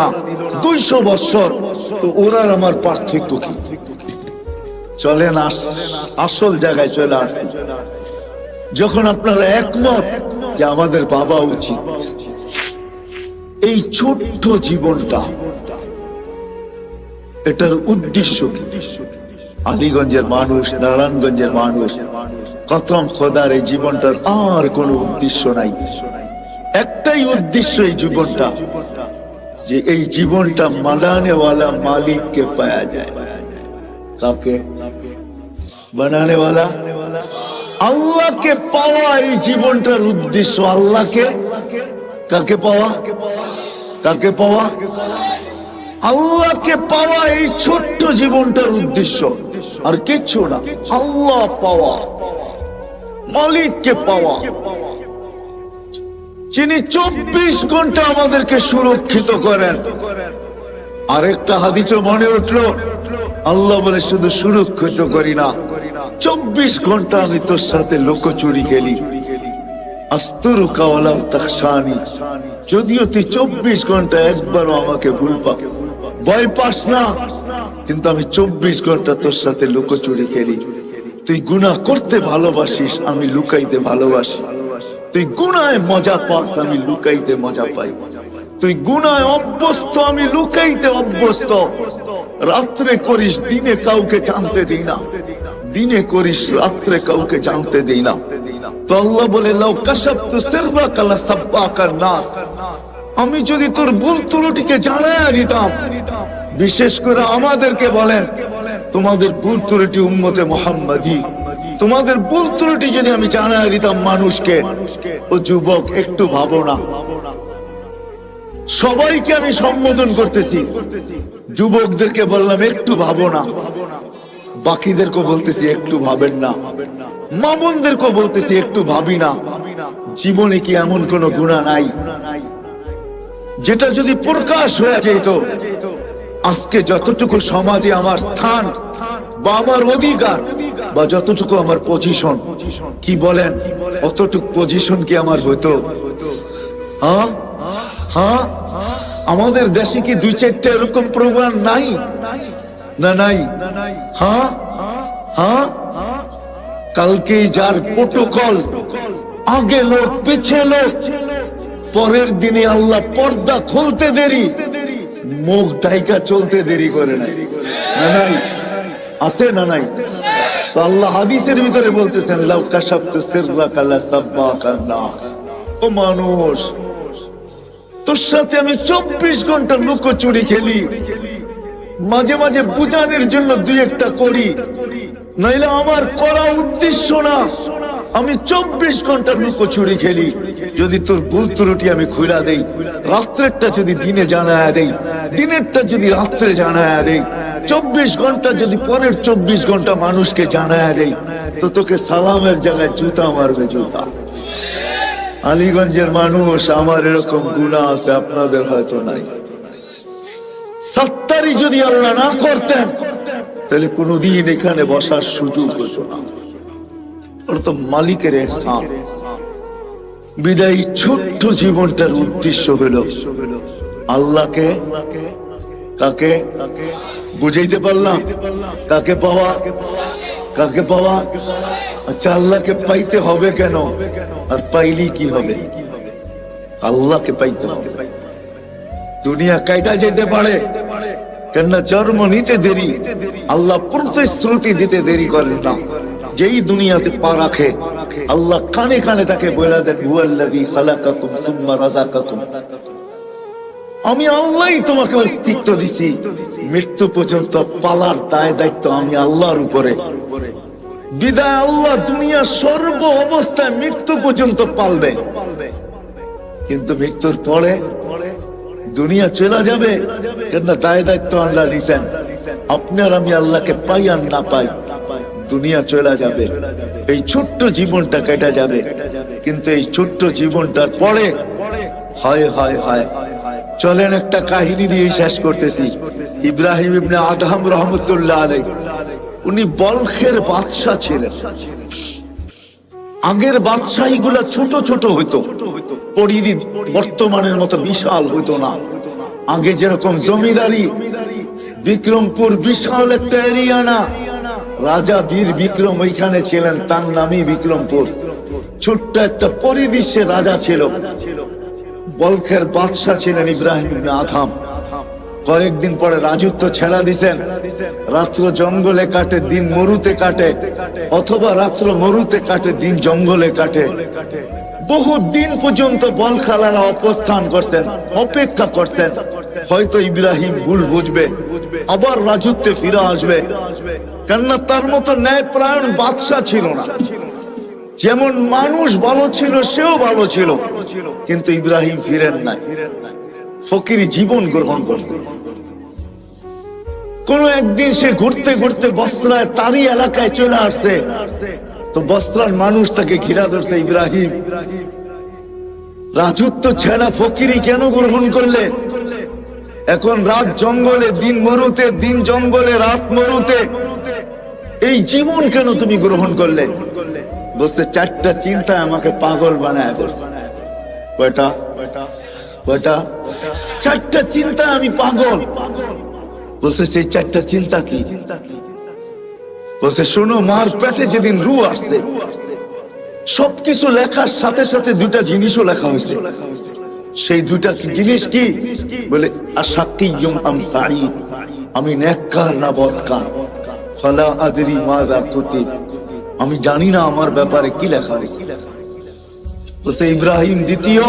না, 200 বছর। তো ওরার আমার পার্থক্য কি? চলেন আসল জায়গায় চলে আসছি। যখন আপনারা একমত যে আমাদের বাবা উচিত, এই ছোট্ট জীবনটা, এটার উদ্দেশ্য কি? আলীগঞ্জের মানুষ, নারায়ণগঞ্জের মানুষ, কসম খোদার এই জীবনটার আর কোনো উদ্দেশ্য নাই। একটাই উদ্দেশ্য এই জীবনটা, যে এই জীবনটা বানানেওয়ালা মালিককে পাওয়া যায়। কাকে? বানানেওয়ালা আল্লাহকে পাওয়া এই জীবনটার উদ্দেশ্য। আল্লাহকে, কাকে পাওয়া? কাকে পাওয়া? আল্লাহকে পাওয়া এই ছোট্ট জীবনটার উদ্দেশ্য, আর কিচ্ছু না। আল্লাহ পাওয়া, মালিককে পাওয়া, যিনি 24 ঘন্টা আমাদেরকে সুরক্ষিত করেন। আরেকটা হাদিসে মনে উঠলো, আল্লাহ বলে শুধু সুরক্ষিত করি না, 24 ঘন্টা আমি তোর সাথে লুকোচুরি খেলি। আস্তুরুকা ওয়ালা তাখশানি, যদিও তুই 24 ঘন্টা একবারও আমাকে ভয় পাস না, কিন্তু আমি 24 ঘন্টা তোর সাথে লুকোচুরি খেলি। তুই গুনাহ করতে ভালোবাসিস, আমি লুকাইতে ভালোবাসি। তুই গুনায় মজা পাস, আমি লুকাইতে মজা পাই। তুই গুনায় অভ্যস্ত, আমি লুকাইতে অভ্যস্ত। রাত্রে করিস, দিনে কাউকে জানতে দিই না। দিনে করিস, রাত্রে কাউকে জানতে দিই না। তো আল্লাহ বলে, লাউ কাশাফতু সিররাকা লাসাব্বাকান নাস, আমি যদি তোর ভুল ত্রুটিকে জানায়া দিতাম। বিশেষ করে আমাদেরকে বলেন, তোমাদের ভুল ত্রুটি উম্মতে মুহাম্মাদি, তোমাদের ভুল ত্রুটি যদি আমি জানায়া দিতাম মানুষকে, ও যুবক একটু ভাবো না। সবাইকে আমি সম্বোধন করতেছি, যুবকদেরকে বললাম একটু ভাবো না, বাকিদেরকে বলতেছি একটু ভাবেন না, মা বোনদেরকে বলতেছি একটু ভাবি না। জীবনে কি এমন কোন গুনাহ নাই যেটা যদি প্রকাশ হয়ে যেত, আজকে যতটুকু সমাজে আমার স্থান বা আমার অধিকার বা যতটুকু আমার পজিশন, কি বলেন, অতটুকু পজিশন কি আমার হতো? হ্যাঁ হ্যাঁ, আমাদের দেশে কি 2-4টা এরকম প্রোগ্রাম নাই? না নাই? হ্যাঁ হ্যাঁ, কালকে যার প্রোটোকল, আগে লোক পিছে লোক, পরের দিনে আল্লাহ পর্দা খুলতে দেরি, মুখ ঢাইকা চলতে দেরি করে নাই। না নাই? আছে না নাই? তো আল্লাহ হাদিসের ভিতরে বলতেছেন, লাউ কাশাফতু সিররাকা লাসাব্বাকান নাস, ও মানুষ, তোর সাথে আমি 24 ঘন্টা লুকোচুরি খেলি। মাঝে মাঝে বুঝানোর জন্য 2-1টা করি, নইলে আমার করা উদ্দেশ্য না। আমি 24 ঘন্টা লুকোচুরি খেলি। যদি তোর ভুল ত্রুটি আমি খুলা দেই, রাত্রেরটা যদি দিনে জানায়া দেই, দিনেরটা যদি রাত্রে জানায়া দেই, 24 ঘন্টা যদি পরের 24 ঘন্টা মানুষকে জানায়া দেই, তো তোকে সালামের জায়গায় জুতা মারবে, জুতা। আলীগঞ্জের মানুষ, আমার এরকম গুনাহ আছে, আপনাদের হয়তো নাই। সত্তারি যদি আল্লাহ না করতেন, তাহলে কোনদিন এখানে বসার সুযোগ হতো না। ওর তো মালিকের ইহসান। বিদায়ী ছোট্ট জীবনটার উদ্দেশ্য হলো আল্লাহকে, কাকে বুঝাইতে পারলাম? কাকে পাওয়া? কাকে পাওয়া? আচ্ছা, আল্লাহকে পাইতে হবে কেন? আর পাইলি কি হবে? আল্লাহকে পাইতে হবে। দুনিয়া কাইটা যেতে পারে, কেননা জন্ম নিতে দেরি, আল্লাহ প্রতিশ্রুতি দিতে দেরি করেন না। যেই দুনিয়াতে পা রাখে, আল্লাহ কানে কানে তাকে বলে দেন, হুয়াল্লাযী খালাকাকুম সুম্মা রাযাকাকুম, আমি আল্লাহই তোমাকে অস্তিত্ব দিছি, মৃত্যু পর্যন্ত পালার দায় দায়িত্ব আমি আল্লাহর উপরে। বিদায় আল্লাহ দুনিয়া সর্ব অবস্থায় মৃত্যু পর্যন্ত পালবে, কিন্তু মৃত্যুর পরে দুনিয়া চলে যাবে, কেননা দায় দায়িত্ব আল্লাহ নিছেন। আপনার আমি আল্লাহকে পাই আর না পাই, দুনিয়া চলে যাবে, এই ছোট্ট জীবনটা কেটে যাবে। কিন্তু এই ছোট্ট জীবনটার পরে হয় হয় হয়। চলেন একটা কাহিনী দিয়ে শেষ করতেছি। ইব্রাহিম ইবনে আদহাম রহমতুল্লাহ আলাইহি, উনি বলখের বাদশা ছিলেন। আগের বাদশাহী গুলা ছোট ছোট হইতো, পরিধি বর্তমানের মতো বিশাল হইতো না। আগে যেরকম জমিদারি, বিক্রমপুর বিশাল একটা এরিয়া না, রাজা বীর বিক্রম ওইখানে ছিলেন, তার নামই বিক্রমপুর। ছোট্ট একটা পরিদৃশ্যে রাজা ছিল, বলখের বাদশা ছিলেন ইব্রাহিম ইবনে আদহাম। কয়েকদিন পরে রাজত্ব ছেড়া দিছেন, রাত্র জঙ্গলে কাটে, দিন মরুতে কাটে, অথবা রাত্র মরুতে কাটে, দিন জঙ্গলে কাটে। বহু দিন পর্যন্ত বলখালারা অবস্থান করছেন, অপেক্ষা করছেন, হয়তো ইব্রাহিম ভুল বুঝবে, আবার রাজত্বে ফিরে আসবে। কেননা তার মতো ন্যায়পরায়ণ বাদশা ছিল না। যেমন মানুষ ভালো ছিল, সেও ভালো ছিল, কিন্তু ইব্রাহিম ফিরেন নাই, ফকিরি জীবন গ্রহণ করছে। কোন একদিন সে ঘুরতে ঘুরতে বস্ত্রায় তারই এলাকায় চলে আসছে, তো বস্ত্রার মানুষ তাকে ঘিরা ধরছে, ইব্রাহিম রাজত্ব ছেড়া ফকিরি কেন গ্রহণ করলে? এখন রাত জঙ্গলে, দিন মরুতে, দিন জঙ্গলে, রাত মরুতে, এই জীবন কেন তুমি গ্রহণ করলে? বলছে, চারটা চিন্তা আমাকে পাগল বানায় ফেলছে। কয়টা? কয়টা? চারটা চিন্তা আমি পাগল। বলছে, সেই চারটা চিন্তা কি? বলছে, শোনো, মার পেটে যেদিন রু আসছে, সবকিছু লেখার সাথে সাথে দুইটা জিনিসও লেখা হয়েছে। সেই দুইটা জিনিস কি? বলে, আশাকিয়ুম আম সাঈদ, আমি নেককার না বদকার, ফালা আদরি মাযা কুতিব, আমি জানি না আমার ব্যাপারে কি লেখা হয়েছে। বলছে, ইব্রাহিম দ্বিতীয়,